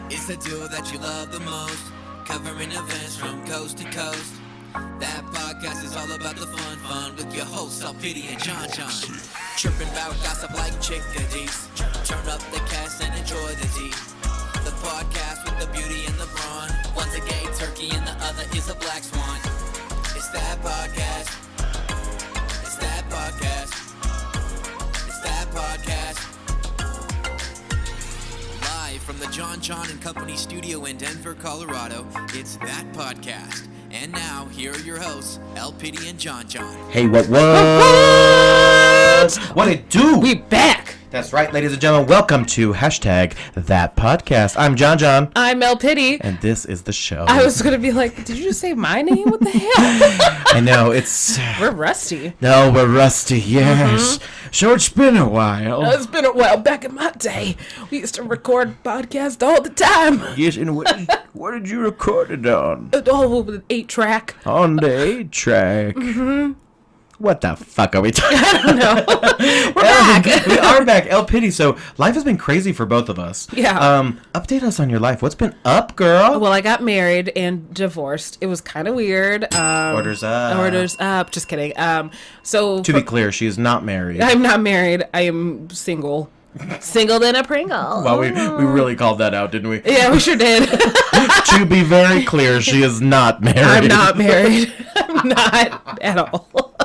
It's the duo that you love the most, covering events from coast to coast. That podcast is all about the fun with your hosts, LPiddy and Jon Jon. Tripping about gossip like chickadees. Turn up the cast and enjoy the tea. The podcast with the beauty and the brawn. One's a gay turkey and the other is a black swan. It's that podcast. It's that podcast. It's that podcast. Live from the Jon Jon and Company studio in Denver, Colorado, it's that podcast. And now, here are your hosts, LPiddy and Jon Jon. Hey, what? What it do? We back. That's right, ladies and gentlemen. Welcome to hashtag that podcast. I'm Jon Jon. I'm LPiddy. And this is the show. I was going to be like, did you just say my name? What the hell? I know, it's... We're rusty. No, we're rusty, yes. Sure, it's been a while. It's been a while. Back in my day, we used to record podcasts all the time. Yes, and what did you record it on? Oh, with an 8-track. On the 8-track. Mm-hmm. What the fuck are we talking about? I don't know. We're back. We are back. LPiddy. So life has been crazy for both of us. Yeah. Update us on your life. What's been up, girl? Well, I got married and divorced. It was kind of weird. Orders up. Orders up. Just kidding. To be clear, she is not married. I'm not married. I am single. Single than a Pringle. Well, we really called that out, didn't we? Yeah, we sure did. To be very clear, she is not married. I'm not married. I'm not at all.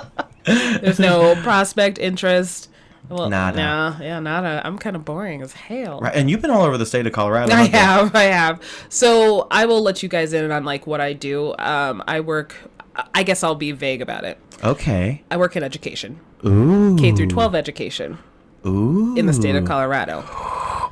There's no prospect, interest. Well, nada. No, yeah, nada. I'm kind of boring as hell. Right, and you've been all over the state of Colorado. I have. So I will let you guys in on like what I do. I work. I guess I'll be vague about it. Okay. I work in education. Ooh. K through 12 education. Ooh. In the state of Colorado.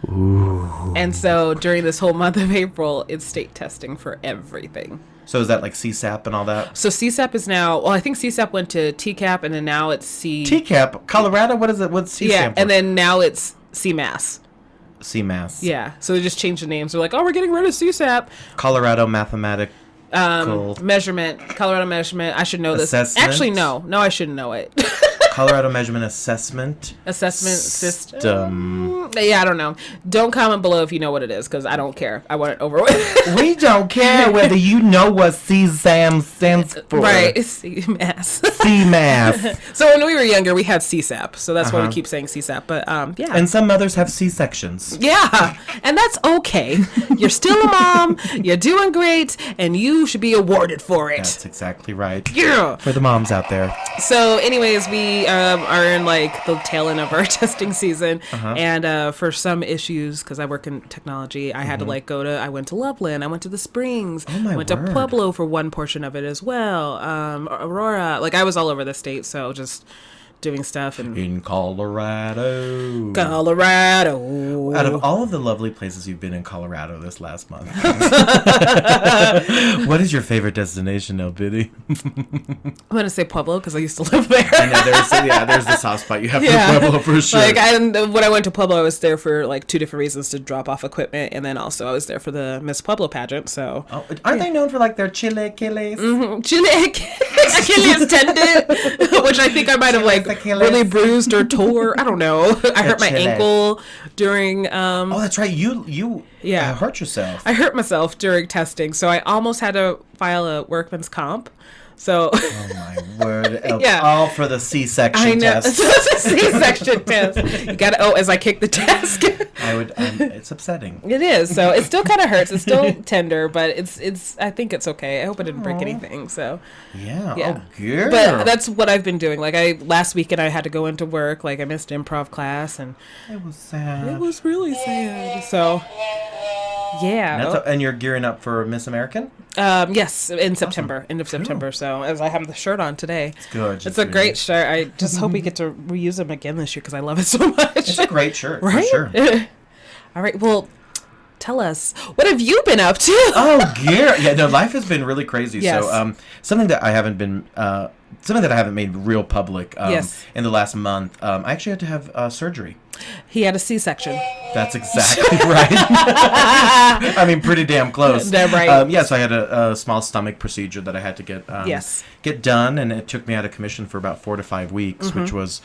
Ooh. And so during this whole month of April, it's state testing for everything. So is that like CSAP and all that? So CSAP is now, well, I think CSAP went to TCAP and then now it's TCAP? Colorado? What is it? What's CSAP? Yeah, and then now it's CMAS. CMAS. Yeah, so they just changed the names. They're like, oh, we're getting rid of CSAP. Colorado Mathematical. Measurement. Colorado Measurement. I should know this. Assessment? Actually, no. No, I shouldn't know it. Colorado Measurement Assessment System. Yeah, I don't know. Don't comment below if you know what it is, because I don't care. I want it over with. We don't care whether you know what CSAM stands for. Right, CMAS. CMAS. So when we were younger, we had CSAP, so that's why we keep saying CSAP. But yeah. And some mothers have C-sections. Yeah, and that's okay. You're still a mom. You're doing great, and you should be awarded for it. That's exactly right. Yeah. For the moms out there. So, anyways, we are in like the tail end of our testing season, and for some issues, because I work in technology, I had to like I went to Loveland, I went to the Springs, I went to Pueblo for one portion of it as well, Aurora, like I was all over the state, so just doing stuff in Colorado. Out of all of the lovely places you've been in Colorado this last month, what is your favorite destination, LPiddy? I'm gonna say Pueblo because I used to live there. I know there's the soft spot you have for Pueblo for sure. Like when I went to Pueblo, I was there for like 2 different reasons: to drop off equipment, and then also I was there for the Miss Pueblo pageant. So aren't they known for like their chile Achilles? Chile Achilles tendon, which I think I might have like really bruised or tore. I don't know. I hurt my ankle during. Oh, that's right. You hurt yourself. I hurt myself during testing, so I almost had to file a workman's comp. So. Oh my word! All for the C-section test. It's a C-section test. You gotta. Oh, as I kick the desk. It's upsetting. It is. So it still kind of hurts. It's still tender, but it's. I think it's okay. I hope I didn't break anything. So. Yeah. Oh, girl. But that's what I've been doing. Like last weekend I had to go into work. Like I missed improv class, and it was sad. It was really sad. So. Yeah. And you're gearing up for Miss American? Yes, in September, end of September. So as I have the shirt on today. It's good. It's a great shirt. I just hope we get to reuse them again this year because I love it so much. It's a great shirt, right? For sure. All right. Well, tell us, what have you been up to? Oh, yeah. No, life has been really crazy. Yes. So something that I haven't made real public in the last month, I actually had to have surgery. He had a C-section. That's exactly right. I mean, pretty damn close. Right. So I had a small stomach procedure that I had to get done, and it took me out of commission for about 4 to 5 weeks, which was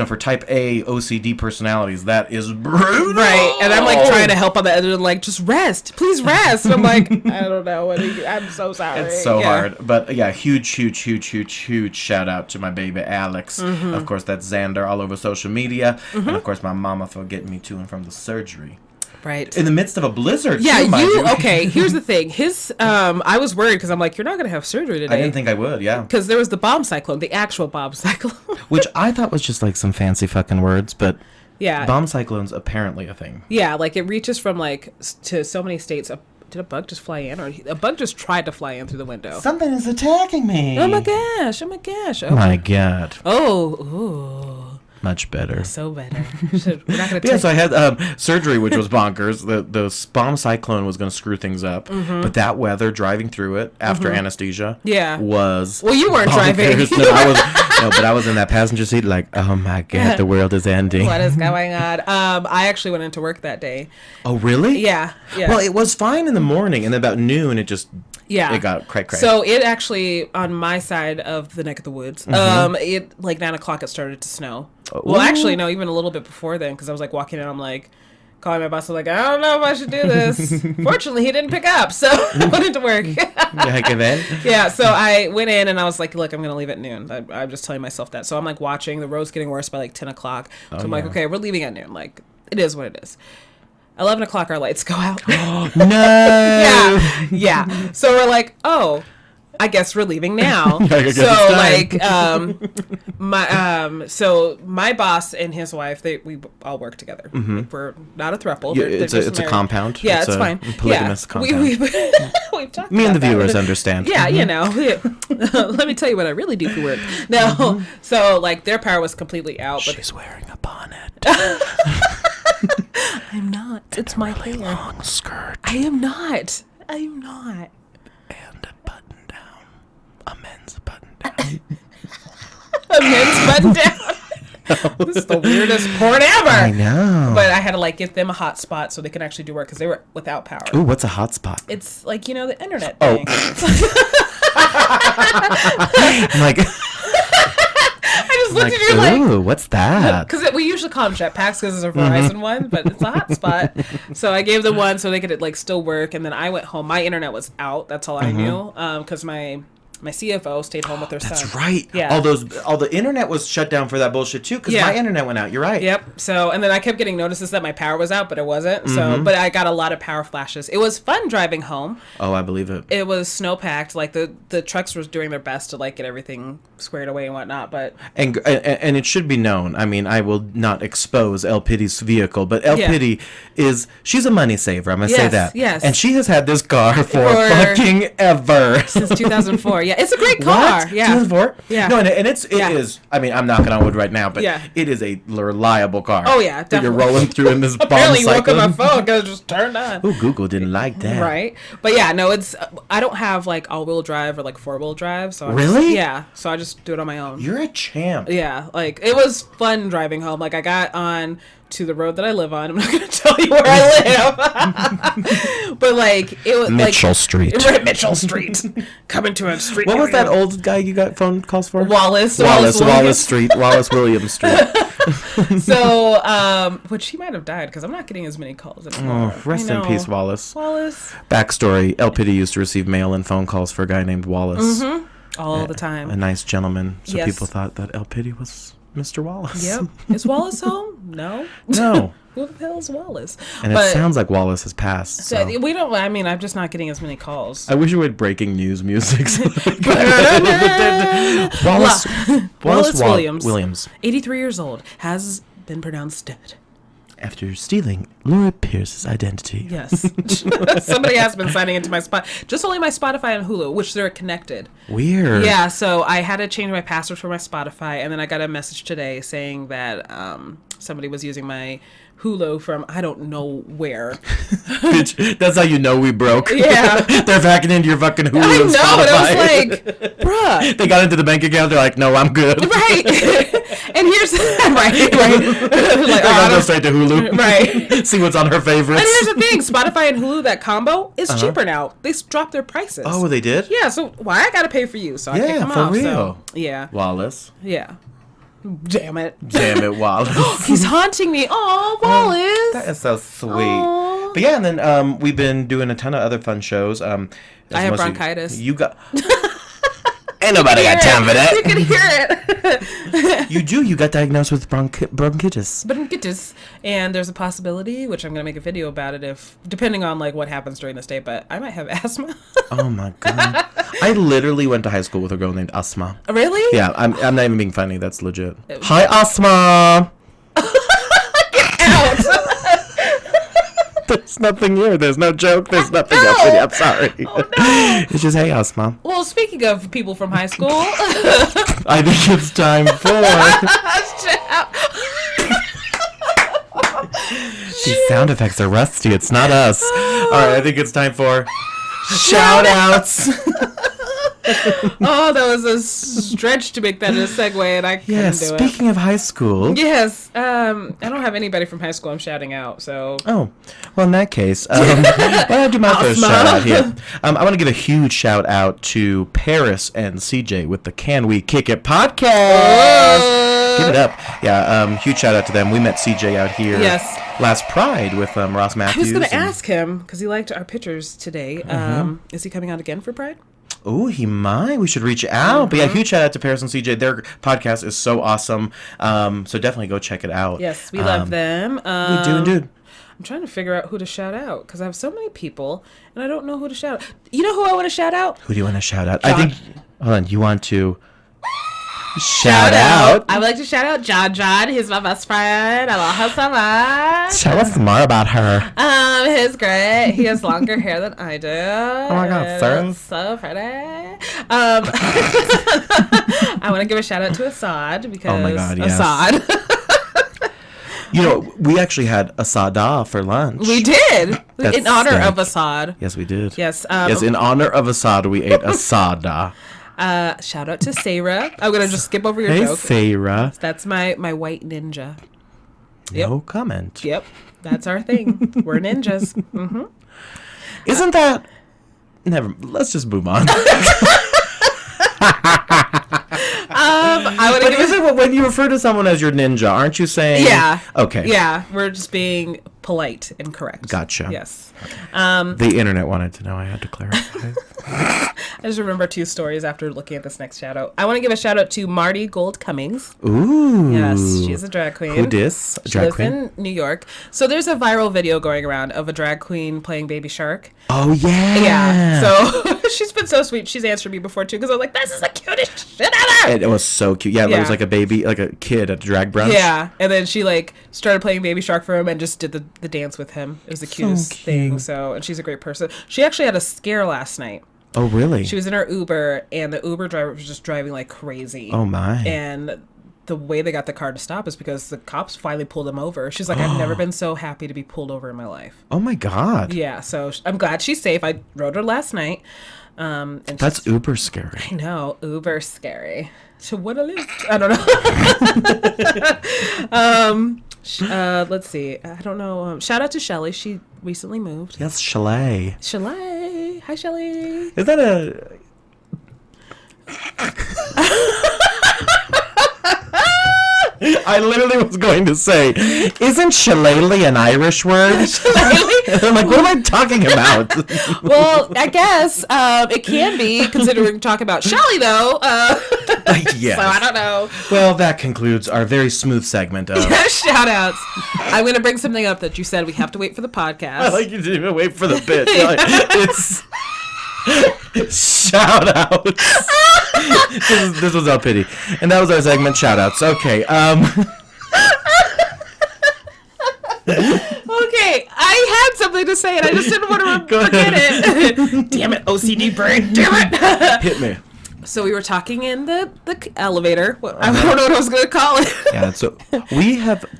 for type A OCD personalities, that is brutal. Right. And I'm like trying to help on the end, and like, just rest. Please rest. And I'm like, I don't know. I'm so sorry. It's so hard. But yeah, huge shout out to my baby Alex. Of course, that's Xander all over social media. And of course, my mama for getting me to and from the surgery. Right. In the midst of a blizzard. Yeah, too, okay, here's the thing. I was worried because I'm like, you're not going to have surgery today. I didn't think I would, yeah. Because there was the bomb cyclone, the actual bomb cyclone. Which I thought was just like some fancy fucking words, but yeah, bomb cyclone's apparently a thing. Yeah, like it reaches from like to so many states. Did a bug just fly in? Or a bug just tried to fly in through the window? Something is attacking me. Oh my gosh. Oh my god. Oh. Much better. So better. We're not gonna so I had surgery, which was bonkers. The bomb cyclone was going to screw things up, but that weather, driving through it after anesthesia, was well. You weren't bonkers. driving. But I was in that passenger seat, like, oh my god, the world is ending. What is going on? I actually went into work that day. Oh really? Yeah. Well, it was fine in the morning, and then about noon, it just. Yeah. It got cray. So it actually, on my side of the neck of the woods, it like 9 o'clock, it started to snow. Ooh. Well, actually, no, even a little bit before then, because I was like walking in, I'm like, calling my boss, I'm like, I don't know if I should do this. Fortunately, he didn't pick up, so I went into work. Yeah, so I went in and I was like, look, I'm going to leave at noon. I'm just telling myself that. So I'm like watching, the road's getting worse by like 10 o'clock. So I'm like, okay, we're leaving at noon. Like, it is what it is. 11 o'clock, our lights go out. No. Yeah. So we're like, oh, I guess we're leaving now. So like, my boss and his wife, we all work together. Like, we're not a throuple. It's a compound. Yeah, it's fine. Polygamous compound. We've talked Me about and the viewers that. understand. Yeah, let me tell you what I really do for work. No, so like their power was completely out. But she's wearing a bonnet. I'm not. It's my really hair. Long skirt. I am not. And a button down. A men's button down. A men's button down. This is the weirdest porn ever. I know. But I had to like give them a hotspot so they could actually do work because they were without power. Ooh, what's a hotspot? It's like, the internet thing. I'm like. I just looked at you like, ooh, what's that? Because we usually call them jetpacks because it's a Verizon one, but it's a hotspot. So I gave them one so they could like still work, and then I went home. My internet was out. That's all I knew, because my CFO stayed home with her son. That's right. Yeah. All the internet was shut down for that bullshit too, because my internet went out. You're right. Yep. So, and then I kept getting notices that my power was out, but it wasn't. So, but I got a lot of power flashes. It was fun driving home. Oh, I believe it. It was snow packed. Like the trucks were doing their best to like get everything squared away and whatnot. But and it should be known. I mean, I will not expose LPiddy's vehicle, but LPiddy she's a money saver. I'm gonna say that. Yes. And she has had this car for fucking ever since 2004. Yeah, it's a great car. What? Yeah. 2004? Yeah. No, and it is. I mean, I'm knocking on wood right now, but it is a reliable car. Oh yeah, definitely. That you're rolling through in this bomb Apparently, you woke cyclone. up my phone because it just turned on. Ooh, Google didn't like that. Right, but yeah, no, it's. I don't have like all-wheel drive or like four-wheel drive, so really, so I just do it on my own. You're a champ. Yeah, like it was fun driving home. Like I got on to the road that I live on. I'm not going to tell you where I live, but like it was Mitchell Street. We're at Mitchell Street, coming to a street. What was that old guy you got phone calls for? Wallace Street, Wallace Williams Street. So, which he might have died because I'm not getting as many calls anymore. Oh, rest in peace, Wallace. Wallace. Backstory: LPiddy used to receive mail and phone calls for a guy named Wallace all the time. A nice gentleman. So people thought that LPiddy was Mr. Wallace. Yep. Is Wallace home? No. No. Who the hell's Wallace? And it sounds like Wallace has passed. So. We don't. I mean, I'm just not getting as many calls. I wish we had breaking news music. Wallace Williams, 83 years old, has been pronounced dead after stealing Laura Pierce's identity. Yes. Somebody has been signing into my spot. Just only my Spotify and Hulu, which they're connected. Weird. Yeah, so I had to change my password for my Spotify, and then I got a message today saying that somebody was using my Hulu from I don't know where. Bitch, that's how you know we broke. Yeah. They're hacking into your fucking Hulu I know, and Spotify. but I was like, bruh. They got into the bank account, they're like, no, I'm good. Right. And here's right. Like, I'll go straight to Hulu. Right. See what's on her favorites. And here's the thing, Spotify and Hulu, that combo is cheaper now. They dropped their prices. Oh, they did? Yeah, so why I gotta pay for you? So I kicked them off. For real. So, yeah. Wallace. Yeah. Damn it. Damn it, Wallace. He's haunting me. Oh, Wallace. That is so sweet. Aww. But yeah, and then we've been doing a ton of other fun shows. I have bronchitis. You got... Ain't nobody got time for that. You can hear it. You do. You got diagnosed with bronchitis. Bronchitis. And there's a possibility, which I'm going to make a video about it depending on like what happens during this day, but I might have asthma. Oh my God. I literally went to high school with a girl named Asma. Really? Yeah, I'm not even being funny. That's legit. Hi, Asma. Get out. There's nothing here. There's no joke. There's nothing else. I'm sorry. Oh, no. It's just, hey, Asma. Well, speaking of people from high school. I think it's time for... These sound effects are rusty. It's not us. All right, I think it's time for... Shout-outs. Oh, that was a stretch to make that a segue, and I couldn't do it. Speaking of high school... Yes, I don't have anybody from high school I'm shouting out, so... Oh, well, in that case, why don't I do my first shout-out here? I want to give a huge shout-out to Paris and CJ with the Can We Kick It podcast. Whoa. Give it up. Yeah, huge shout-out to them. We met CJ out here last Pride with Ross Matthews. I was going to ask him, because he liked our pictures today. Is he coming out again for Pride? Oh, he might. We should reach out. But yeah, huge shout out to Paris and CJ. Their podcast is so awesome. So definitely go check it out. Yes, we love them. We do indeed. I'm trying to figure out who to shout out because I have so many people and I don't know who to shout out. You know who I want to shout out? Who do you want to shout out? Jon. I think. Hold on. You want to shout out? I would like to shout out Jon Jon. He's my best friend. I love her so much. Tell us more about her. He's great. He has longer hair than I do. Oh my God, sir. So pretty. I want to give a shout out to Assad because oh my God, yes. Assad. You know, we actually had Asada for lunch. We did. That's in honor sick. of Assad. Yes, we did. Yes. Yes, in honor of Assad, we ate Asada. Shout out to Sarah. I'm going to just skip over your hey, joke. Sarah. That's my white ninja. No comment. Yep. That's our thing. We're ninjas. Mm-hmm. Isn't that... Let's just move on. I would is it when you refer to someone as your ninja, aren't you saying... Yeah. Okay. Yeah. We're just being polite and correct. Gotcha. Yes. The internet wanted to know. I had to clarify. I just remember 2 stories after looking at this next shout out. I want to give a shout out to Marty Gold Cummings. Ooh. Yes, she's a drag queen. Who dis? She lives in New York. So there's a viral video going around of a drag queen playing Baby Shark. Oh, yeah. Yeah. So she's been so sweet. She's answered me before, too, because I was like, this is the cutest shit ever. It was so cute. Yeah, it was like a baby, like a kid at a drag brunch. Yeah. And then she, like, started playing Baby Shark for him and just did the dance with him. It was the cutest thing. So, and she's a great person. She actually had a scare last night. Oh, really? She was in her Uber, and the Uber driver was just driving like crazy. Oh, my. And the way they got the car to stop is because the cops finally pulled him over. She's like, I've never been so happy to be pulled over in my life. Oh, my God. Yeah, so I'm glad she's safe. I rode her last night. And that's uber scary. I know, uber scary. So what it is? I don't know. Let's see. I don't know. Shout out to Shelly. She recently moved. Yes, Chalet. Chalet. Hi, Shelly. Is that a... I literally was going to say, isn't shillelagh an Irish word? I'm like, what am I talking about? Well, I guess it can be, considering talking about Shelly, though. Yes. So I don't know. Well, that concludes our very smooth segment of... Shout outs. I'm going to bring something up that you said we have to wait for the podcast. I like you didn't even wait for the bit. Like, it's... Shout outs. This was LPiddy. And that was our segment, shout outs. Okay. Okay, I had something to say and I just didn't want to forget it. Damn it, OCD brain. Damn it. Hit me. So we were talking in the elevator. I don't know what I was going to call it. Yeah, so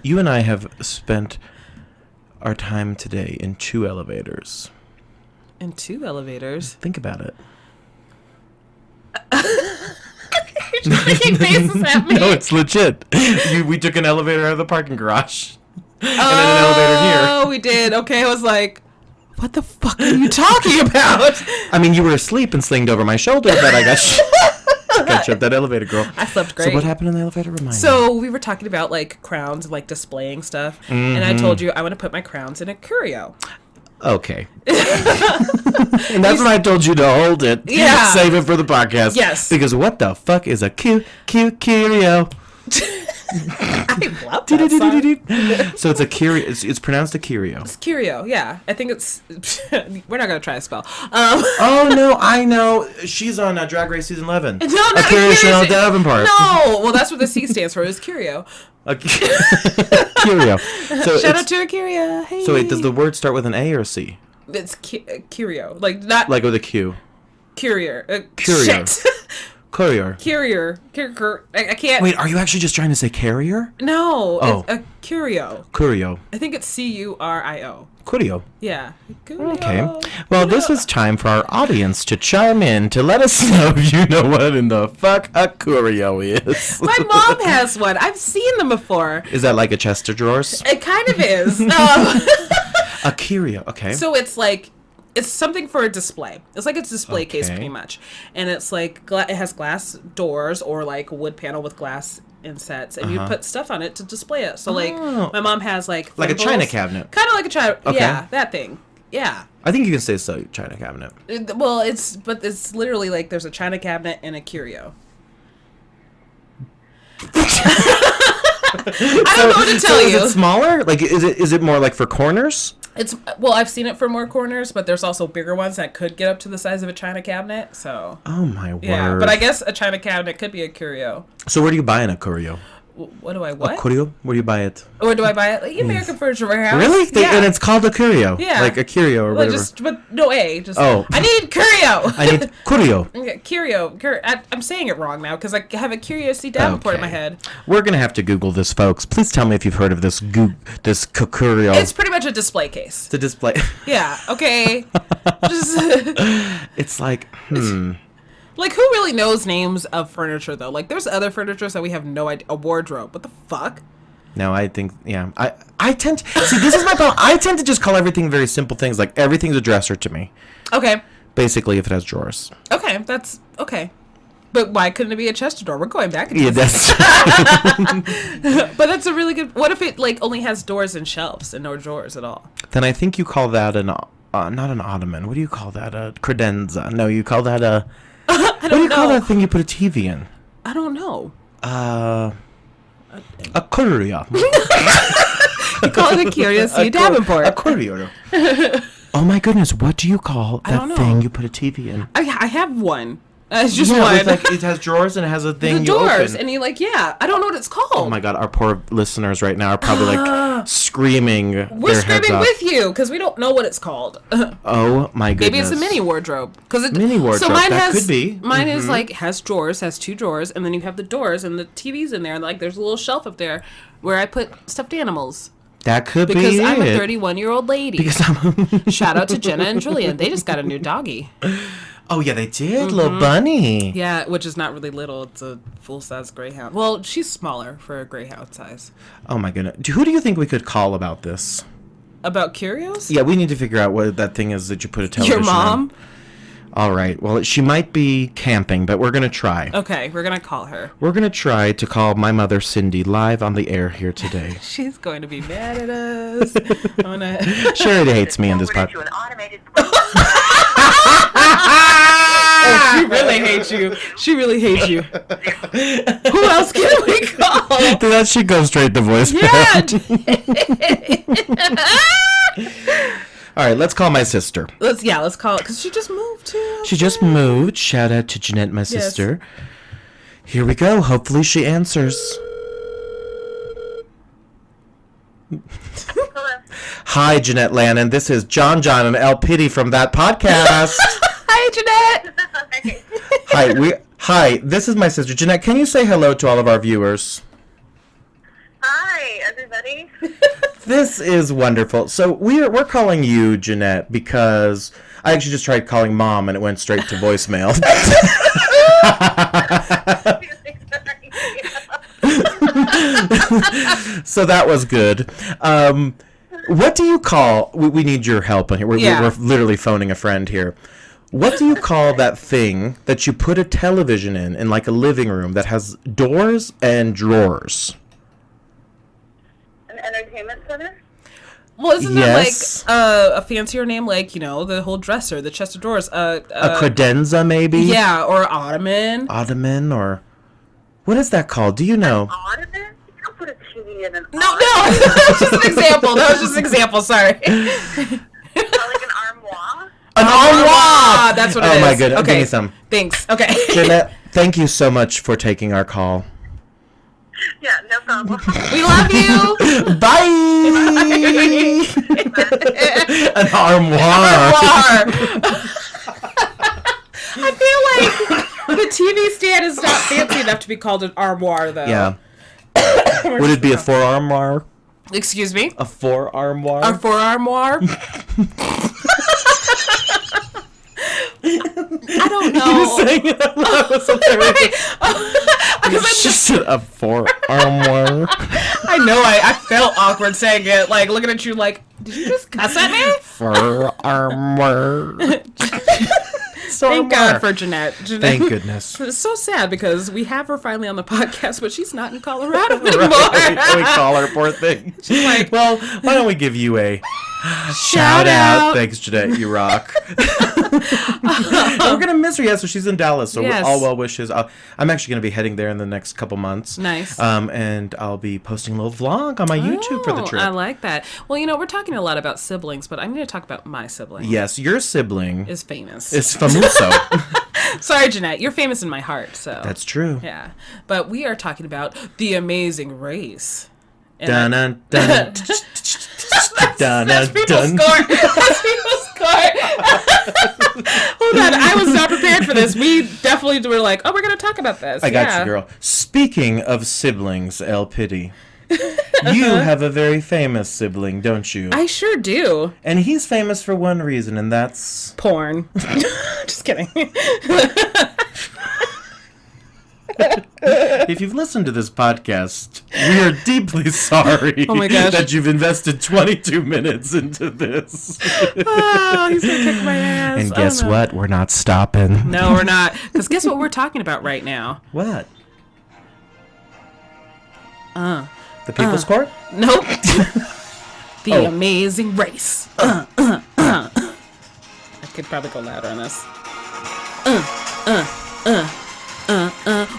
you and I have spent our time today in 2 elevators. In 2 elevators? Think about it. You're just making faces at me. No, it's legit. We took an elevator out of the parking garage. And then an elevator here. Oh, we did. Okay, I was like, what the fuck are you talking about? I mean, you were asleep and slinged over my shoulder, but I guess... Got you up that elevator, girl. I slept great. So what happened in the elevator? Remind me. So we were talking about like crowns, like displaying stuff, and I told you I want to put my crowns in a curio. Okay. And that's when I told you to hold it. Yeah. Save it for the podcast. Yes. Because what the fuck is a curio? I love that song. So it's a curio. It's pronounced a curio. It's Curio, yeah. I think it's... We're not going to try to spell. Oh, no, I know. She's on Drag Race Season 11. No, not a Curio Chanel Davenport. No, well, that's what the C stands for. It's Curio. Curio. So Shout out to a Curio. Hey. So wait, does the word start with an A or a C? It's Curio. Like, not... Like with a Q. Courier. Courier. Shit. Courier. Courier. I can't... Wait, are you actually just trying to say carrier? No, Oh. it's a Curio. Curio. I think it's Curio. Curio. Yeah. Curio. Okay. Well, this is time for our audience to chime in to let us know if you know what in the fuck a curio is. My mom has one. I've seen them before. Is that like a chest of drawers? It kind of is. A curio. Okay. So it's like... It's something for a display. It's like a display case, pretty much. And it's like, it has glass doors or like a wood panel with glass insets. And you put stuff on it to display it. So like, my mom has like... Like a china cabinet. Kind of like a china... Okay. Yeah, that thing. Yeah. I think you can say so, china cabinet. Well, it's literally like there's a china cabinet and a curio. I don't know what to tell you. Is it smaller? Like, is it more like for corners? Well, I've seen it for more corners, but there's also bigger ones that could get up to the size of a china cabinet. So. Oh my word. Yeah, but I guess a china cabinet could be a curio. So where do you buy in a curio? What do I what? A curio? Where do you buy it? Or do I buy it? Like American Furniture Warehouse. Really? Yeah. And it's called a curio. Yeah. Like a curio or whatever. But no A. Just. Oh. I need curio. I need curio. Curio. I'm saying it wrong now because I have a Curiosity Davenport in my head. We're gonna have to Google this, folks. Please tell me if you've heard of this curio. It's pretty much a display case. To display. Yeah. Okay. It's like Like, who really knows names of furniture, though? Like, there's other furniture that we have no idea. A wardrobe. What the fuck? No, I think, yeah. I tend to, see, this is my problem. I tend to just call everything very simple things. Like, everything's a dresser to me. Okay. Basically, if it has drawers. Okay, that's, okay. But why couldn't it be a chest of drawer? We're going back. Yeah, that's But that's a really good, what if it, like, only has doors and shelves and no drawers at all? Then I think you call that not an ottoman. What do you call that? A credenza. No, you call that a... What do you call that thing you put a TV in? I don't know. A curio. You call it a Curiosity Davenport. A curio. Oh my goodness, what do you call that thing you put a TV in? I have one. It's just one. With like, it has drawers and it has a thing the you doors, open. and you like, yeah. I don't know what it's called. Oh my god, our poor listeners right now are probably like screaming. We're screaming with you because we don't know what it's called. Oh my goodness. Maybe it's a mini wardrobe. Mini wardrobe. So mine could be. Mine is like has drawers, has 2 drawers, and then you have the doors and the TV's in there, and like there's a little shelf up there where I put stuffed animals. That could be because I'm a 31-year-old lady. Because Shout out to Jenna and Julian. They just got a new doggy. Oh, yeah, they did. Little bunny. Yeah, which is not really little. It's a full-size greyhound. Well, she's smaller for a greyhound size. Oh, my goodness. Who do you think we could call about this? About curios? Yeah, we need to figure out what that thing is that you put a television Your mom? on. All right. Well, she might be camping, but we're going to try. Okay, we're going to call her. We're going to try to call my mother, Cindy, live on the air here today. She's going to be mad at us. Sherry hates me in this podcast. Oh, she really hates you. She really hates you. Who else can we call? That should go straight to voicemail. Yeah. All right, let's call my sister. Let's call it because she just moved too. She just moved. Shout out to Jeanette, my sister. Here we go. Hopefully she answers. Hello. Hi, Jeanette Lannon. This is Jon Jon and LPiddy from that podcast. Hi, Jeanette. Hi. This is my sister, Jeanette. Can you say hello to all of our viewers? Hi, everybody. This is wonderful. So we're calling you, Jeanette, because I actually just tried calling Mom and it went straight to voicemail. So that was good. What do you call? We need your help on here. We're literally phoning a friend here. What do you call that thing that you put a television in like a living room that has doors and drawers? An entertainment center? Well, isn't Yes. that like a fancier name, like, the whole dresser, the chest of drawers? A credenza, maybe? Yeah, or ottoman. Ottoman, or... What is that called? Do you know? Ottoman? You don't put a TV in an No, ottoman. that was just an example. That was just an example, sorry. Like an armoire? An armoire! That's what it is. Oh my goodness, Okay. give me some. Thanks. Okay. Jeanette, thank you so much for taking our call. Yeah, no problem. We love you. Bye! An armoire. I feel like the TV stand is not fancy enough to be called an armoire, though. Yeah. Would it be a forearmoire? Excuse me? A forearmoire? A forearmoire? I don't know. You saying it out loud was hilarious. Because It's just a forearmoire. I know I felt awkward saying it, like looking at you like, did you just cuss at me? Forearmoire. Thank God for Jeanette. Thank goodness. It's so sad because we have her finally on the podcast, but she's not in Colorado anymore. Right. We call her, poor thing. She's like, well, why don't we give you a shout out. Thanks, Jeanette. You rock. We're going to miss her. Yeah, so she's in Dallas. So Yes. we're all well wishes. I'm actually going to be heading there in the next couple months. Nice. And I'll be posting a little vlog on my YouTube for the trip. I like that. Well, we're talking a lot about siblings, but I'm going to talk about my sibling. Yes, your sibling Is famous. is famoso. Sorry, Jeanette. You're famous in my heart, so. That's true. Yeah. But we are talking about The Amazing Race. And Dun dun dun. That's people's score. That's people's score. Hold on. I was not prepared for this. We definitely were like, we're going to talk about this. I got you, girl. Speaking of siblings, LPiddy, you have a very famous sibling, don't you? I sure do. And he's famous for one reason, and that's... Porn. Just kidding. If you've listened to this podcast, we are deeply sorry Oh my gosh. that you've invested 22 minutes into this. Oh, he's going to kick my ass. And guess what? We're not stopping. No, we're not. Because guess what we're talking about right now? What? The People's Court? Nope. The Oh. Amazing Race. I could probably go louder on this.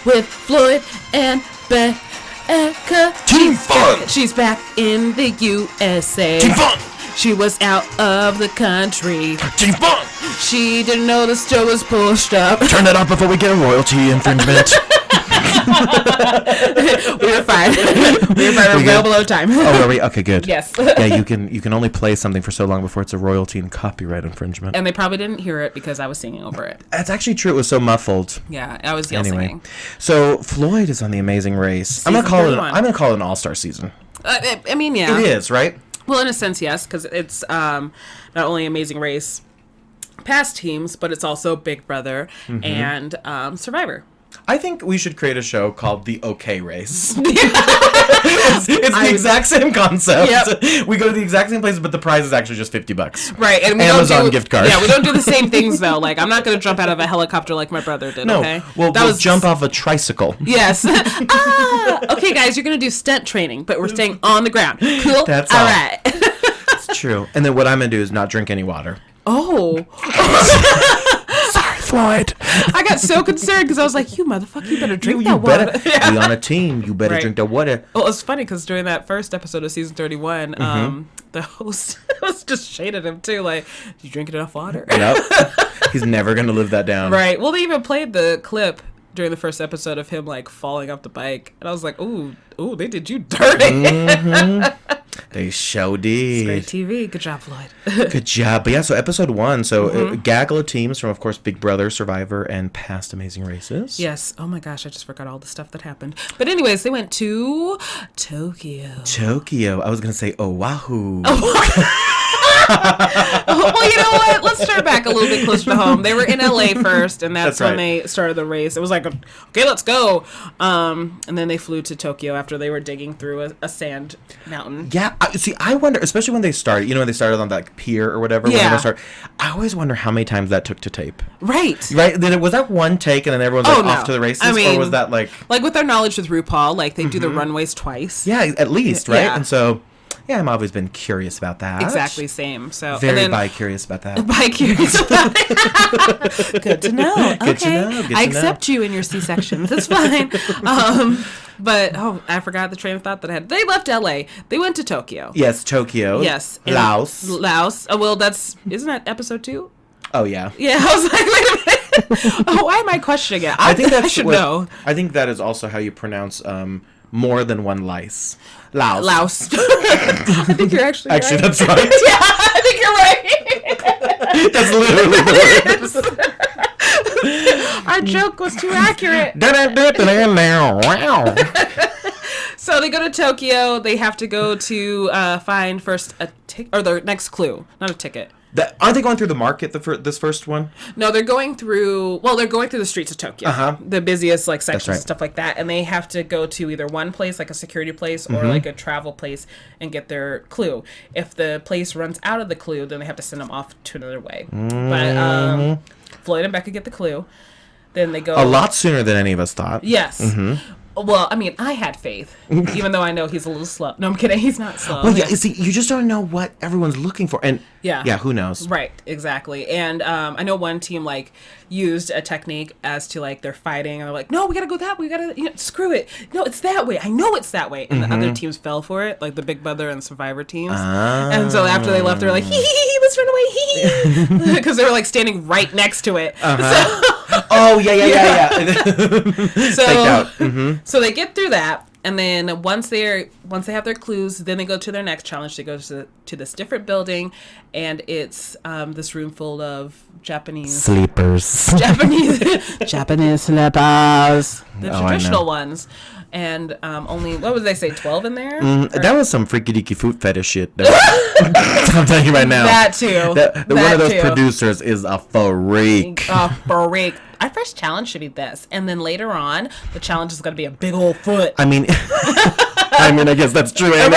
With Floyd and Becca. Team Fun! She's back in the USA. Team Fun! She was out of the country. Team Fun! She didn't know the store was pushed up. Turn that off before we get a royalty infringement. We were fine. We were fine. We Well good? below time. Oh, are we? Okay, good. Yes. Yeah, you can only play something for so long before it's a royalty and copyright infringement. And they probably didn't hear it because I was singing over it. That's actually true. It was so muffled. Yeah, I was yell Anyway, singing. so Floyd is on The Amazing Race. I'm Season gonna 31. call it an all-star season. I mean, yeah. It is, right? Well, in a sense, yes, because it's not only Amazing Race past teams, but it's also Big Brother and Survivor. I think we should create a show called The OK Race. It's the exact same concept. Yep. We go to the exact same places, but the prize is actually just $50. Right, and we Amazon don't do, gift card. Yeah, we don't do the same things though. Like, I'm not going to jump out of a helicopter like my brother did. No, Okay, we'll jump off a tricycle. Yes. Okay, guys, you're going to do stunt training, but we're staying on the ground. Cool. That's all all. right. It's true. And then what I'm gonna do is not drink any water. Oh. Sorry, Floyd. I got so concerned because I was like, you motherfucker, you better drink that better. water. Yeah. We on a team. You better Right. drink the water. Well, it's funny because during that first episode of season 31, the host was just shaded him too. Like, you drinking enough water? Nope. He's never gonna live that down. Right. Well, they even played the clip during the first episode of him like falling off the bike, and I was like, ooh, they did you dirty. They sure Great did. TV. Good job, Floyd. Good job. But yeah, so episode 1. So a gaggle of teams from, of course, Big Brother, Survivor, and past Amazing Races. Yes. Oh my gosh, I just forgot all the stuff that happened. But anyways, they went to Tokyo. Tokyo. I was gonna say Oahu. Well, you know what? Let's start back a little bit closer to home. They were in LA first, and that's when right. they started the race. It was like, okay, let's go. And then they flew to Tokyo after they were digging through a sand mountain. Yeah, see, I wonder, especially when they started, when they started on that pier or whatever, I always wonder how many times that took to tape. Right. Then was that one take and then everyone's off to the races? Or was that like with their knowledge with RuPaul, like they do the runways twice. Yeah, at least, right? Yeah. And so, yeah, I've always been curious about that. Exactly, same. So very bi-curious about that. Bi-curious about it. Good to know. Good to know. I accept you in your C-sections. That's fine. But I forgot the train of thought that I had. They left LA. They went to Tokyo. Yes, Tokyo. Yes. Laos. Oh, well, isn't that episode 2? Oh yeah. Yeah, I was like, wait a minute. Why am I questioning it? I think I should know. I think that is also how you pronounce more than one lice. Laos. I think you're actually right. That's right. Yeah, I think you're right. That's literally the words. Our joke was too accurate. So they go to Tokyo. They have to go to find first a ticket, or their next clue, not a ticket. Aren't they going through the market this first one? No, they're going through the streets of Tokyo, the busiest sections and stuff like that, and they have to go to either one place, like a security place, or like a travel place, and get their clue. If the place runs out of the clue, then they have to send them off to another way. But Floyd and Becca get the clue. Then they go a lot sooner than any of us thought. Yes. Well, I mean, I had faith, even though I know he's a little slow. No, I'm kidding. He's not slow. Well, see, you just don't know what everyone's looking for, and who knows? Right, exactly. And I know one team used a technique as to they're fighting, and they're like, "No, we gotta go that way. We gotta, screw it. No, it's that way. I know it's that way." And the other teams fell for it, like the Big Brother and Survivor teams. And so after they left, they're like, "Hee, let's run away, because they were standing right next to it." Oh yeah. So they get through that, and then once they have their clues, then they go to their next challenge. They go to this different building, and it's this room full of Japanese sleepers. Japanese slippers, the traditional ones. And only, what would they say, 12 in there? That was some freaky deaky food fetish shit. I'm telling you right now. That too. One of those producers is a freak. A freak. Our first challenge should be this. And then later on, the challenge is going to be a big old foot. I mean, I guess that's true. Right.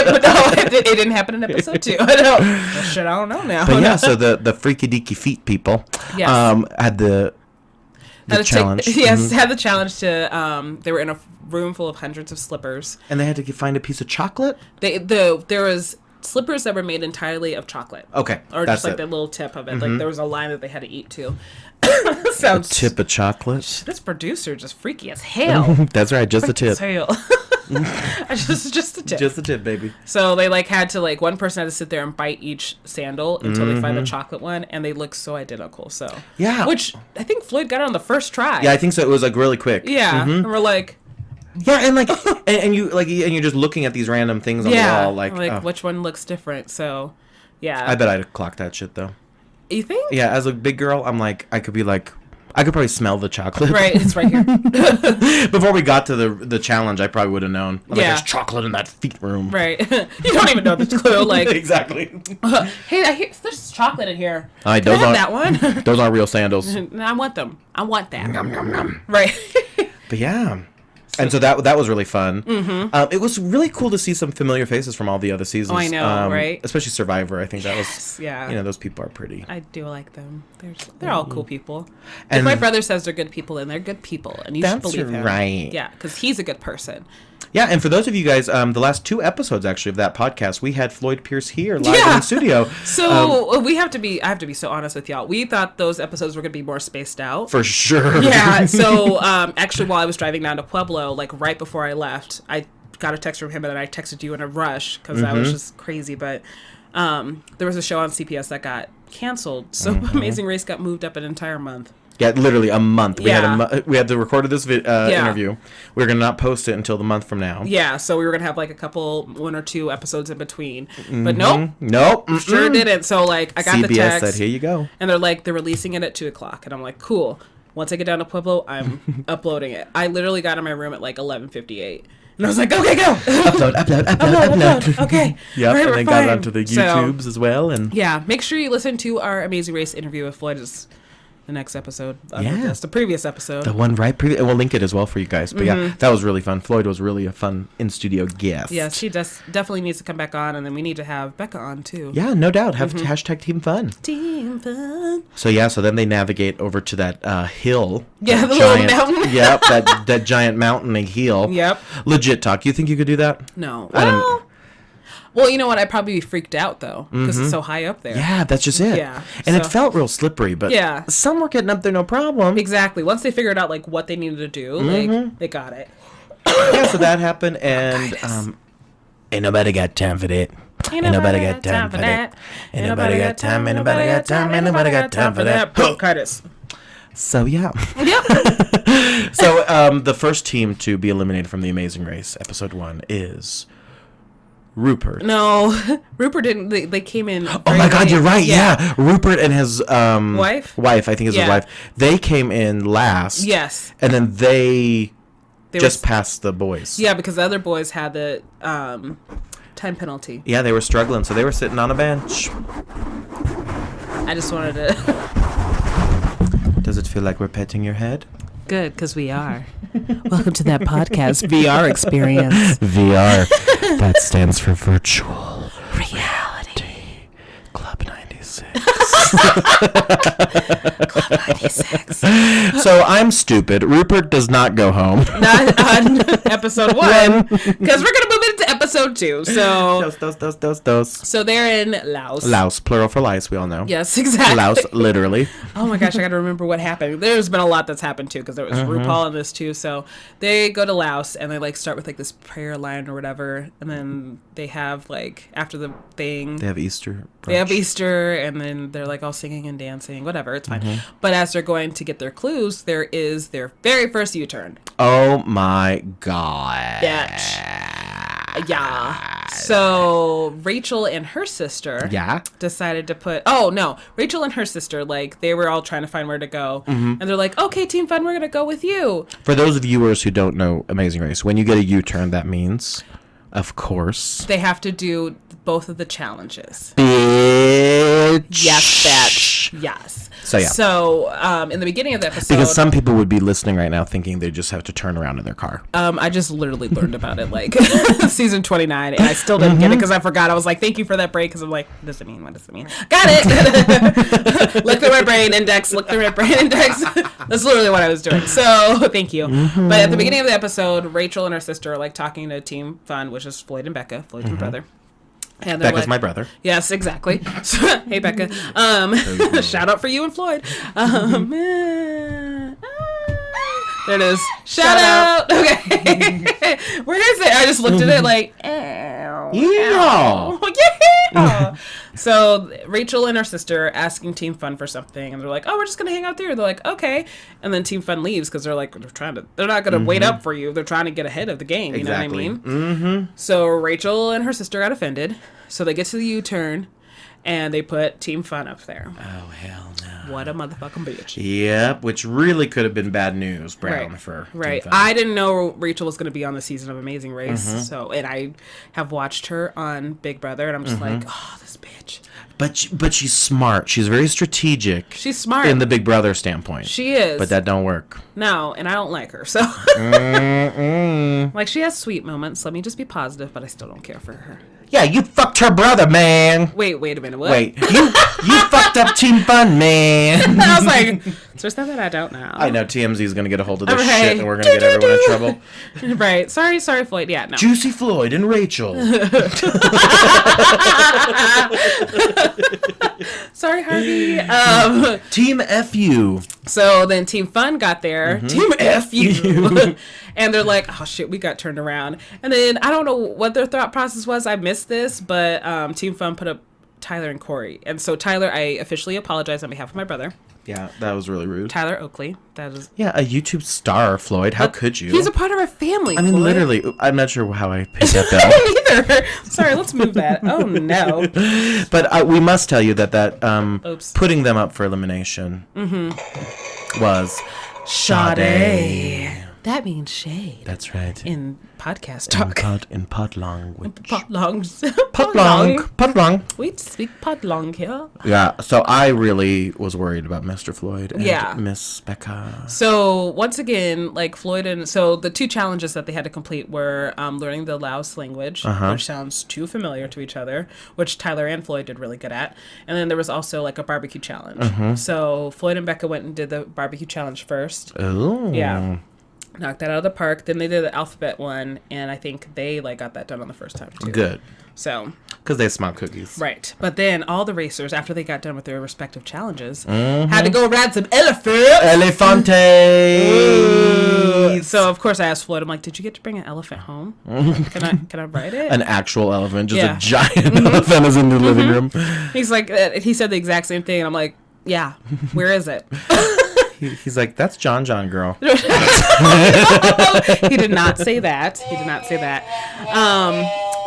But no, it didn't happen in episode 2. I know. Well, shit, I don't know now. But yeah, so the freaky deaky feet people had the challenge. Had the challenge to, they were in a room full of hundreds of slippers. And they had to find a piece of chocolate? There was slippers that were made entirely of chocolate. Okay. Or just the little tip of it. There was a line that they had to eat too. A tip of chocolate? This producer just freaky as hell. That's right, just the tip. Just the tip. Just the tip, baby. So they had to one person had to sit there and bite each sandal until they find the chocolate one, and they look so identical. So yeah, which I think Floyd got it on the first try. Yeah, I think so. It was really quick. Yeah, and we're like. Yeah, and and you're just looking at these random things on the wall, which one looks different. So, yeah. I bet I'd clock that shit though. You think? Yeah, as a big girl, I'm I could probably smell the chocolate. Right, it's right here. Before we got to the challenge, I probably would have known. There's chocolate in that feet room. Right. You don't even know the clue. Exactly. Hey, there's chocolate in here. Can I have that one? Those aren't real sandals. I want them. I want that. Nom, nom, nom. Right. But yeah. And so that was really fun. It was really cool to see some familiar faces from all the other seasons. Oh, I know, right? Especially Survivor. I think that was, yeah. Those people are pretty. I do like them. They're all cool people. And if my brother says they're good people, then they're good people, and you should believe him. Right. Yeah, because he's a good person. Yeah, and for those of you guys, the last 2 episodes actually of that podcast, we had Floyd Pierce here live in studio. So I have to be so honest with y'all. We thought those episodes were going to be more spaced out. For sure. Yeah. So actually, while I was driving down to Pueblo, right before I left, I got a text from him, and then I texted you in a rush because I was just crazy. But there was a show on CPS that got canceled, so Amazing Race got moved up an entire month. Yeah, literally a month. We had to record this interview. We were going to not post it until the month from now. Yeah, so we were going to have one or 2 episodes in between. But nope. Sure didn't. So I got CBS the text. said, here you go. And they're releasing it at 2 o'clock. And I'm like, cool. Once I get down to Pueblo, I'm uploading it. I literally got in my room at 11:58. And I was like, okay, go. Upload. Okay. Yep, Right, and we're then fine. got onto the YouTubes as well. And Yeah, make sure you listen to our Amazing Race interview with Floyd. Is the next episode. That's the previous episode. The one right previous. We'll link it as well for you guys. But yeah, that was really fun. Floyd was really a fun in-studio guest. Yeah, she definitely needs to come back on, and then we need to have Becca on too. Yeah, no doubt. Have hashtag Team Fun. Team Fun. So then they navigate over to that hill. Yeah, that the little mountain. Yep, that giant mountain hill. Yep. Legit talk. You think you could do that? No. I don't. Well, you know what? I'd probably be freaked out, though, because it's so high up there. Yeah, that's just it. Yeah, And it so- felt real slippery, but Yeah. some were getting up there no problem. Exactly. Once they figured out, like, what they needed to do, like, they got it. Yeah, so that happened, and ain't nobody got time for that. Ain't nobody got time for that. Ain't nobody got time, ain't nobody got time, ain't nobody got time for that. Bronchitis. So, yeah. Yep. So, the first team to be eliminated from The Amazing Race, episode 1, is Rupert. No, Rupert didn't. They came in. Oh my God, you're right. Yeah. Rupert and his Wife, I think is his Yeah. wife. They came in last. Yes. And then they just were, passed the boys. Yeah, because the other boys had the time penalty. Yeah, they were struggling, so they were sitting on a bench. I just wanted to. Does it feel like we're petting your head? Good, because we are. Welcome to that podcast VR experience. VR. That stands for virtual Reality. Club 96. Club 96. So I'm stupid. Rupert does not go home. Not on episode 1, because we're going to move into episode 2. So Dos. So they're in Laos. Laos, plural for lice, we all know. Yes, exactly. Laos, literally. Oh my gosh, I got to remember what happened. There's been a lot that's happened too, because there was RuPaul in this too. So they go to Laos and they like start with like this prayer line or whatever, and then they have like after the thing They have Easter. they have brunch. Easter, and then they're like all singing and dancing, whatever, it's fine. But as they're going to get their clues, there is their very first U-turn. Oh my God. Yeah. So Rachel and her sister decided to put Rachel and her sister, like they were all trying to find where to go, and they're like, okay, Team Fun, we're gonna go with you. For those viewers who don't know Amazing Race, when you get a U-turn, that means, of course, They have to do both of the challenges. bitch. Yes, bitch. Yes. So, yeah. So, in the beginning of the episode, Because some people would be listening right now thinking they just have to turn around in their car. I just literally learned about it like season 29, and I still didn't get it because I forgot. I was like, thank you for that break, because I'm like, what does it mean? What does it mean? Got it. Look through my brain index. Look through my brain index. That's literally what I was doing. So thank you. But at the beginning of the episode, Rachel and her sister are like talking to Team Fun, which is Floyd and Becca. Floyd's my brother. And they're Becca's like, my brother. Yes, exactly. So, hey, Becca. Shout out for you and Floyd. There it is. Shout out. Okay. Where is it? I just looked at it like, Yeah. yeah. So Rachel and her sister are asking Team Fun for something, and they're like, "Oh, we're just gonna hang out there." They're like, "Okay," and then Team Fun leaves because they're like, they're not gonna wait up for you. They're trying to get ahead of the game. You know what I mean? Mm-hmm. So Rachel and her sister got offended. So they get to the U-turn, and they put Team Fun up there. Oh, hell no. What a motherfucking bitch. Yep, which really could have been bad news, Brown, Right. for Right. Team Fun. I didn't know Rachel was going to be on the season of Amazing Race. So, and I have watched her on Big Brother, and I'm just like, oh, this bitch. But she's smart. She's very strategic. She's smart. In the Big Brother standpoint. She is. But that don't work. No, and I don't like her. So, like, she has sweet moments. Let me just be positive, but I still don't care for her. Yeah, you fucked her brother, man. Wait a minute. What? Wait, you fucked up Team Fun, man. I was like, so there's something I don't know. I know TMZ is gonna get a hold of this Okay. shit, and we're gonna get everyone in trouble. Right. Sorry, Floyd. Yeah, no. Juicy Floyd and Rachel. Sorry, Harvey. Team FU. So then Team Fun got there. Team F you. And they're like, oh shit, we got turned around. And then I don't know what their thought process was. I missed this, but Team Fun put up Tyler and Corey. And so Tyler, I officially apologize on behalf of my brother. Yeah, that was really rude. Tyler Oakley. That is. Yeah, a YouTube star, Floyd. How could you? He's a part of our family. I mean, Floyd. literally. I'm not sure how I picked that up. Me neither. Sorry, let's move that. Oh no. But we must tell you that Oops. putting them up for elimination was Sade. That means shade. That's right. In podcast talk. In pod language. Podlongs. Podlong. We speak podlong here. Yeah, so I really was worried about Mr. Floyd and Yeah. Miss Becca. So once again, like Floyd and so the two challenges that they had to complete were learning the Laos language, which sounds too familiar to each other, which Tyler and Floyd did really good at. And then there was also like a barbecue challenge. So Floyd and Becca went and did the barbecue challenge first. Oh. Yeah. Knocked that out of the park. Then they did the alphabet one, and I think they like got that done on the first time too. Good. So. Because they smell cookies. Right. But then all the racers, after they got done with their respective challenges, had to go ride some elephants. Elefantes. So of course I asked Floyd, I'm like, did you get to bring an elephant home? Can I ride it? An actual elephant, just Yeah. a giant elephant is in the living room. He's like, he said the exact same thing. And I'm like, yeah, where is it? He's like, that's Jon Jon, girl. He did not say that.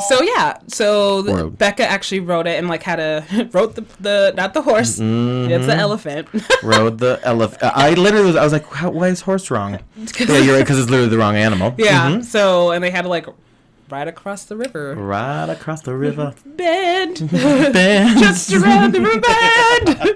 So yeah, so Becca actually wrote it and like wrote the not the horse, it's the elephant. Rode the elephant. I was like, why is horse wrong? Yeah, you're right, because it's literally the wrong animal. Yeah. So and they had to like ride across the river. Right across the river. Bend. Bend. Just around the river bend.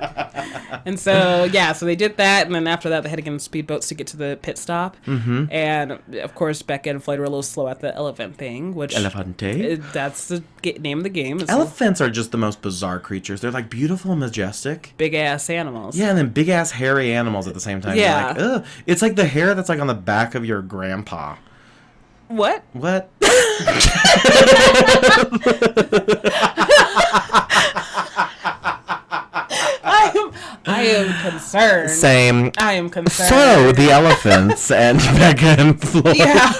And so, yeah, so they did that. And then after that, they had to get on speedboats to get to the pit stop. And, of course, Becca and Floyd were a little slow at the elephant thing, which... Elefante? That's the name of the game. Elephants are just the most bizarre creatures. They're, like, beautiful and majestic. Big-ass animals. Yeah, and then big-ass hairy animals at the same time. Yeah. Like, ugh. It's like the hair that's, like, on the back of your grandpa. What? What? I am concerned. Same. I am concerned. So, the elephants and Becca and Floyd. Yeah.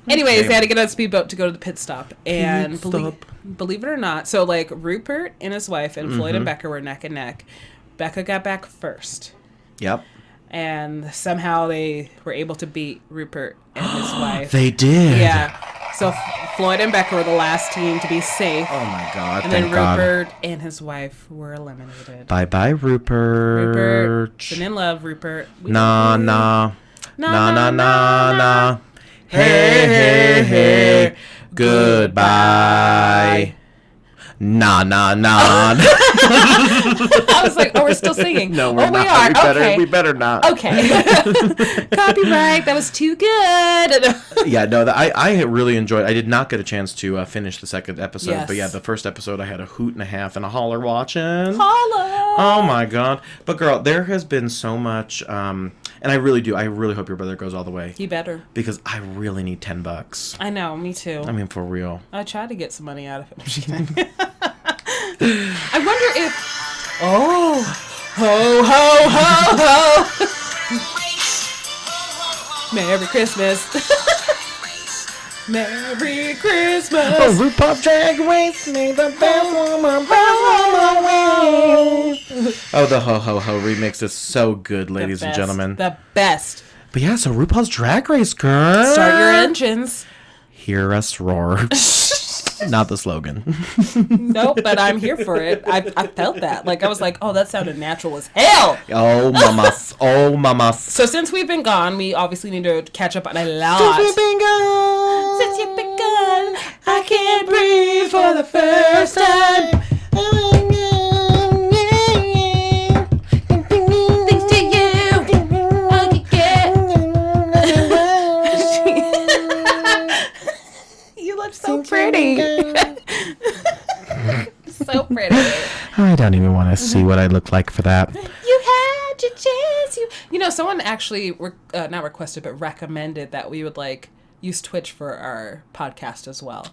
Anyways, they had to get on a speedboat to go to the pit stop. And believe it or not, so like Rupert and his wife and Floyd and Becca were neck and neck. Becca got back first. Yep. And somehow they were able to beat Rupert and his wife. They did. Yeah. So Floyd and Becca were the last team to be safe. Oh my God! And thank then God. Rupert and his wife were eliminated. Bye bye, Rupert. Rupert, been in love, Rupert. Nah. Hey. Goodbye. Nah. I was like, oh, we're still singing. No, we're not. We are. We better not. Okay. Copyright. That was too good. Yeah, no, I really enjoyed. I did not get a chance to finish the second episode, Yes. but yeah, the first episode I had a hoot and a half and a holler watching. Holla. Oh my God! But girl, there has been so much, and I really hope your brother goes all the way. He better. Because I really need $10. I know. Me too. I mean, for real. I tried to get some money out of it. I wonder if. Oh, ho ho ho ho! Merry Christmas. Merry Christmas. Oh, RuPaul's Drag Race made the best woman win. Oh, the ho ho ho remix is so good, ladies and gentlemen. The best. But yeah, so RuPaul's Drag Race, girl. Start your engines. Hear us roar. Not the slogan. Nope, but I'm here for it. I felt that. Like, I was like, oh, that sounded natural as hell. Oh, mamas. Oh, mamas. So since we've been gone, we obviously need to catch up on a lot. Since you've been gone, I can't breathe for the first time. Thanks to you, I can get. You look so pretty. So pretty. I don't even want to see what I look like for that. You had your chance. You know, someone actually not requested, but recommended that we would like use Twitch for our podcast as well.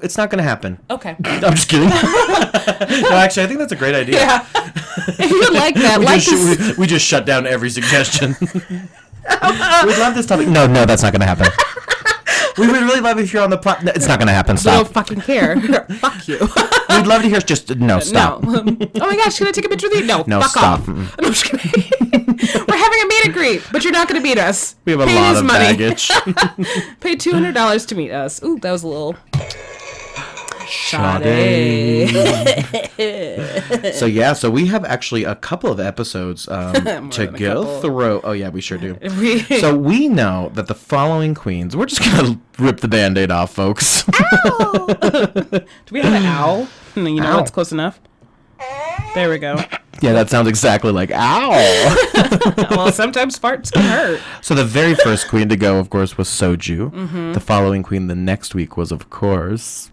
It's not going to happen. Okay. I'm just kidding. No, actually, I think that's a great idea. Yeah. If you would like that, we just shut down every suggestion. We'd love this topic. No, that's not going to happen. We would really love if you're on the No, it's not going to happen. Stop. We don't fucking care. Fuck you. We'd love to hear just no. Stop. No. Oh my gosh, can I take a picture with you? No. No, fuck stop. off. I'm just kidding. We're having a meet and greet, but you're not going to beat us. We have a Pay lot his of money. baggage. Pay $200 to meet us. Ooh, that was a little. Sade. So we have actually a couple of episodes to go through. Oh yeah, we sure do. So we know that the following queens. We're just gonna rip the Band-Aid off, folks. Ow! Do we have an owl? You know what's close enough? There we go. Yeah, that sounds exactly like ow. Well, sometimes farts can hurt. So the very first queen to go, of course, was Soju. The following queen the next week was, of course,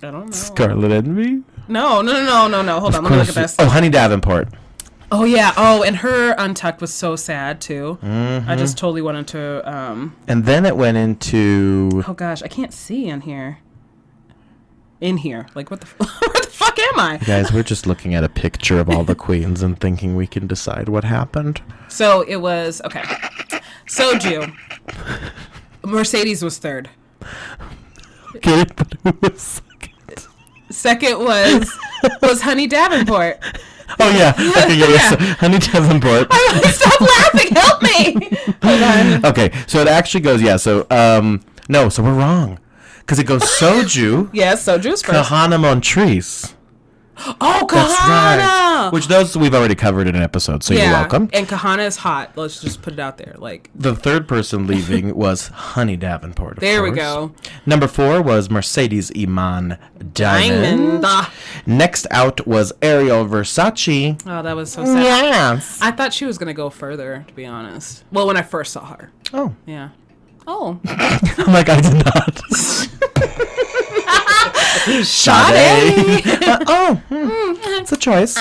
I don't know. Scarlet Envy. No. Hold on, let me look at this. Oh, Honey Davenport. Oh yeah. Oh, and her Untucked was so sad too. I just totally wanted to. And then it went into. Oh gosh, I can't see in here. Like what the? Where the fuck am I? Guys, we're just looking at a picture of all the queens and thinking we can decide what happened. So it was okay. Soju. Mercedes was third. Okay, but who was second? Second was Honey Davenport. Oh yeah. Okay, yeah. So, Honey Davenport. Stop laughing! Help me! Hold on. Okay, so it actually goes so no, so we're wrong. Because it goes Soju. Yes, Soju's first. Kahana Montrese. Oh, Kahana! That's right. Which those we've already covered in an episode, so you're welcome. And Kahana is hot. Let's just put it out there. Like the third person leaving was Honey Davenport. There we go. Number 4 was Mercedes Iman Diamond. Next out was Ariel Versace. Oh, that was so sad. Yes. I thought she was gonna go further, to be honest. Well, when I first saw her. Oh. Yeah. Oh. I'm like, I did not. Sade. It's a choice.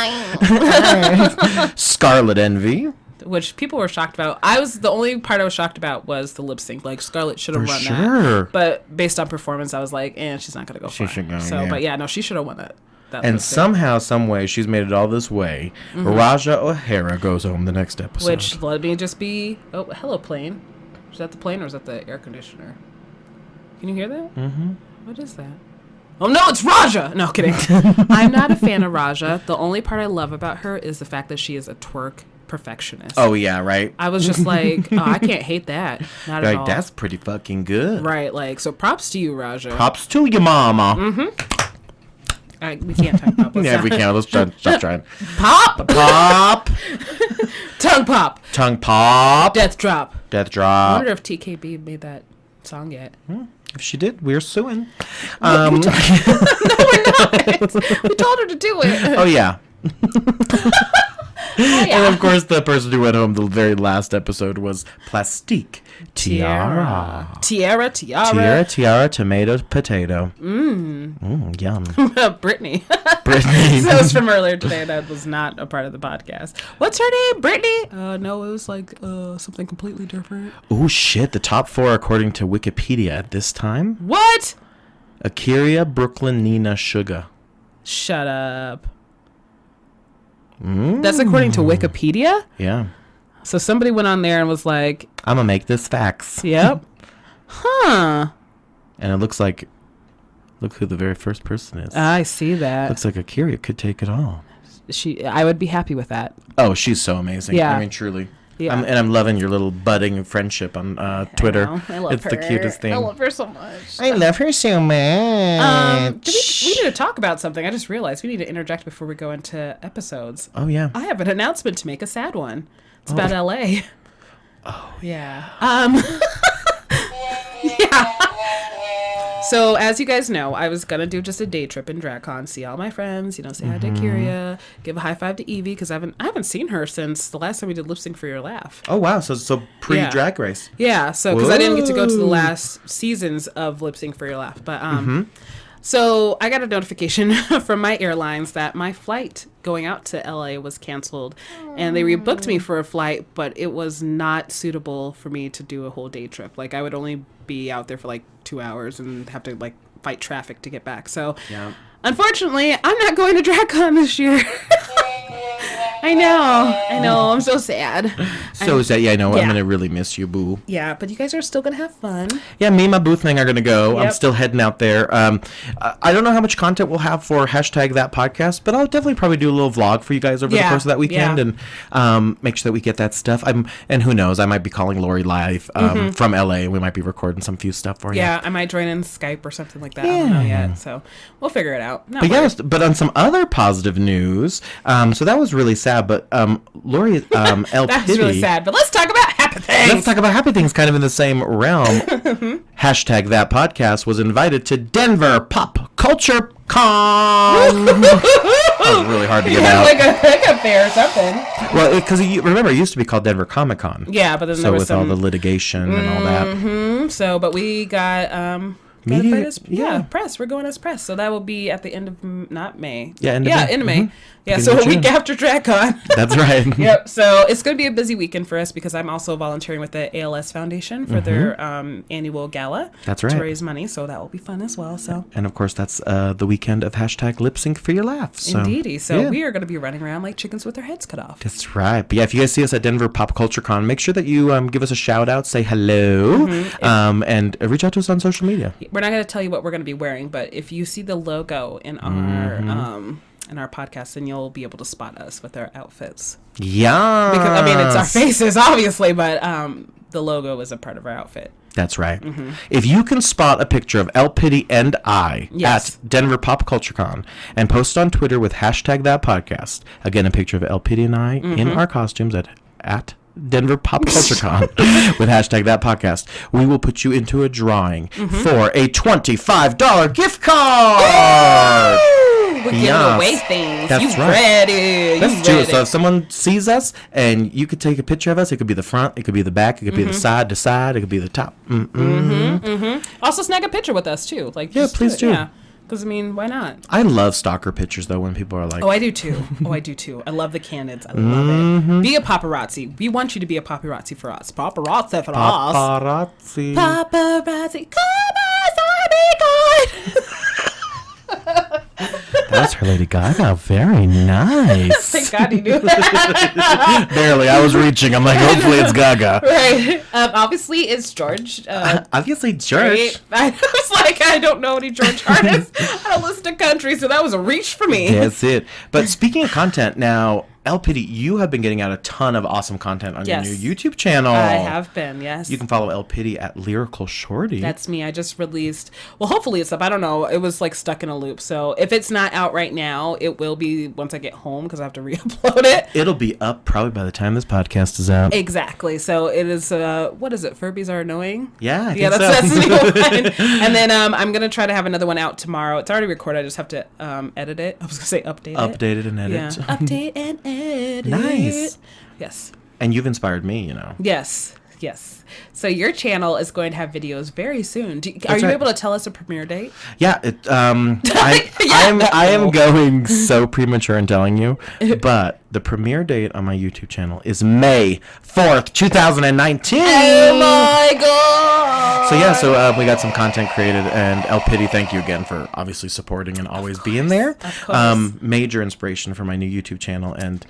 Scarlet Envy. Which people were shocked about. The only part I was shocked about was the lip sync. Like, Scarlett should have won that. But based on performance, I was like, she's not going to go far. But yeah, no, she should have won that. And somehow, some way, she's made it all this way. Raja O'Hara goes home the next episode. Which, let me just be... Oh, hello, plane. Is that the plane or is that the air conditioner? Can you hear that? Mm-hmm. What is that? Oh, no, it's Raja! No, kidding. I'm not a fan of Raja. The only part I love about her is the fact that she is a twerk perfectionist. Oh, yeah, right? I was just like, I can't hate that. Not at all. That's pretty fucking good. Right, like, so props to you, Raja. Props to your mama. We can't talk about this. Yeah, we can't. Let's stop trying. Pop! Pop! Tongue pop! Tongue pop! Death drop. Death drop. I wonder if TKB made that song yet. If she did, we're suing. No, we're not. We told her to do it. Oh, yeah. Yeah. And of course, the person who went home the very last episode was Plastique Tiara. Tiara, tomato, potato. Yum. Brittany. Brittany. That was from earlier today. That was not a part of the podcast. What's her name? Brittany? No, it was like something completely different. Oh, shit. The top 4 according to Wikipedia at this time. What? Akira, Brooklyn, Nina, Suga. Shut up. That's according to Wikipedia? Yeah. So somebody went on there and was like... I'm going to make this facts. Yep. Huh. And it looks like... Look who the very first person is. I see that. Looks like Akira could take it all. I would be happy with that. Oh, she's so amazing. Yeah. I mean, truly. Yeah. I'm loving your little budding friendship on Twitter. I love it's her. The cutest thing. I love her so much. I love her so much. We need to talk about something. I just realized we need to interject before we go into episodes. Oh, yeah. I have an announcement to make, a sad one. It's about LA. Oh, yeah. Yeah. So, as you guys know, I was going to do just a day trip in DragCon, see all my friends, say hi to Curio, give a high five to Evie, because I haven't seen her since the last time we did Lip Sync for Your Laugh. Oh, wow. So pre-Drag Race. Yeah, so, because I didn't get to go to the last seasons of Lip Sync for Your Laugh. But, so I got a notification from my airlines that my flight going out to LA was canceled, and they rebooked me for a flight, but it was not suitable for me to do a whole day trip. Like, I would only be out there for like 2 hours and have to like fight traffic to get back. So, unfortunately, I'm not going to DragCon this year. I know. I'm so sad. So sad. Yeah, I know. Yeah. I'm gonna really miss you, boo. Yeah, but you guys are still gonna have fun. Yeah, me and my boo thing are gonna go. Yep. I'm still heading out there. I don't know how much content we'll have for #ThatPodcast, but I'll definitely probably do a little vlog for you guys over the course of that weekend and make sure that we get that stuff. And who knows, I might be calling Lori live from LA, and we might be recording some few stuff for you. Yeah, I might join in Skype or something like that. I don't know yet, so we'll figure it out. But on some other positive news, so that was really sad. But Lori, LPiddy. That was really sad. But let's talk about happy things. Let's talk about happy things, kind of in the same realm. #ThatPodcast was invited to Denver Pop Culture Con. That was really hard to get out. Like a hiccup there or something. Well, because remember, it used to be called Denver Comic Con. Yeah, but then there was with all the litigation and all that. So, but we got media, press. We're going as press, so that will be at the end of not May. End of May. Mm-hmm. Yeah, so a week after DragCon. That's right. Yep. So it's going to be a busy weekend for us because I'm also volunteering with the ALS Foundation for their annual gala. That's right. To raise money, so that will be fun as well. So. And of course, that's the weekend of #LipSync for your laughs. So, indeedy. So we are going to be running around like chickens with their heads cut off. That's right. But yeah, if you guys see us at Denver Pop Culture Con, make sure that you give us a shout out, say hello, and reach out to us on social media. We're not going to tell you what we're going to be wearing, but if you see the logo in our podcast, then you'll be able to spot us with our outfits. Yeah. Because, I mean, it's our faces, obviously, but the logo is a part of our outfit. That's right. If you can spot a picture of LPiddy and I at Denver Pop Culture Con and post it on Twitter with #ThatPodcast, again, a picture of LPiddy and I in our costumes at Denver Pop Culture Con with #ThatPodcast, we will put you into a drawing for a $25 gift card. We're giving away things. That's you right. Ready. That's true. So if someone sees us and you could take a picture of us, it could be the front, it could be the back, it could be the side to side, it could be the top. Also snag a picture with us too. Like, yeah, please do. Yeah. Because, I mean, why not? I love stalker pictures, though, when people are like... Oh, I do, too. I love the candids. I love it. Be a paparazzi. We want you to be a paparazzi for us. Paparazzi for us. Paparazzi. Paparazzi. Come as I be good. That's her Lady Gaga. Very nice. Thank God you knew that. Barely. I was reaching. I'm like, hopefully it's Gaga. Right. Obviously, it's George. Obviously, George. Right? I was like, I don't know any George artists. I don't listen to country, so that was a reach for me. That's it. But speaking of content, now... LPiddy, you have been getting out a ton of awesome content on your new YouTube channel. I have been, yes. You can follow LPiddy at Lyrical Shorty. That's me. I just released, well, hopefully it's up. I don't know. It was like stuck in a loop. So if it's not out right now, it will be once I get home because I have to re-upload it. It'll be up probably by the time this podcast is out. Exactly. So it is, what is it? Furbies Are Annoying? Yeah, I think that's the new one. And then I'm going to try to have another one out tomorrow. It's already recorded. I just have to edit it. I was going to say update it. Update it and edit. Yeah. Update and edit. Nice. Yes. And you've inspired me, you know. Yes. So your channel is going to have videos very soon. Are you able to tell us a premiere date? Yeah. I am going so premature in telling you, but the premiere date on my YouTube channel is May 4th, 2019. Oh my God. So yeah, so we got some content created, and LPiddy, thank you again for obviously supporting and always being there. Of course. Major inspiration for my new YouTube channel, and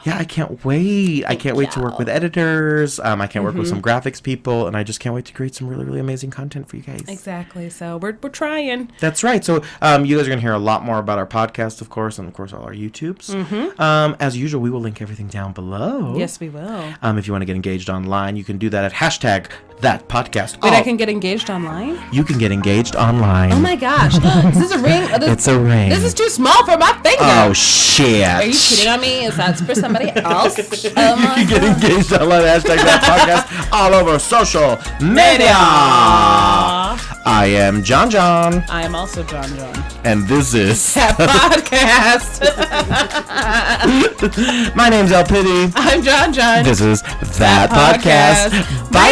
yeah, I can't wait. I can't wait to work with editors. I can't work with some graphics people, and I just can't wait to create some really, really amazing content for you guys. Exactly. So we're trying. That's right. So you guys are going to hear a lot more about our podcast, of course, and of course all our YouTubes. As usual, we will link everything down below. Yes, we will. If you want to get engaged online, you can do that at #ThatPodcast. Wait, I can get engaged online? You can get engaged online. Oh my gosh. Is this a ring? It's a ring. This is too small for my finger. Oh, shit. Are you kidding on me? Is that for somebody else? Oh my you can get engaged online at #ThatPodcast all over social media. I am Jon Jon. I am also Jon Jon. And this is That Podcast. My name's LPiddy. I'm Jon Jon. This is That Podcast. Bye.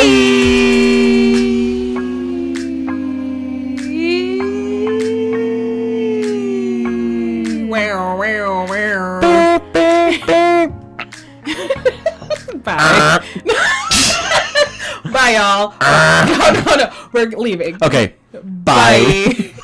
Bye. Bye, y'all. No. We're leaving. Okay. Bye.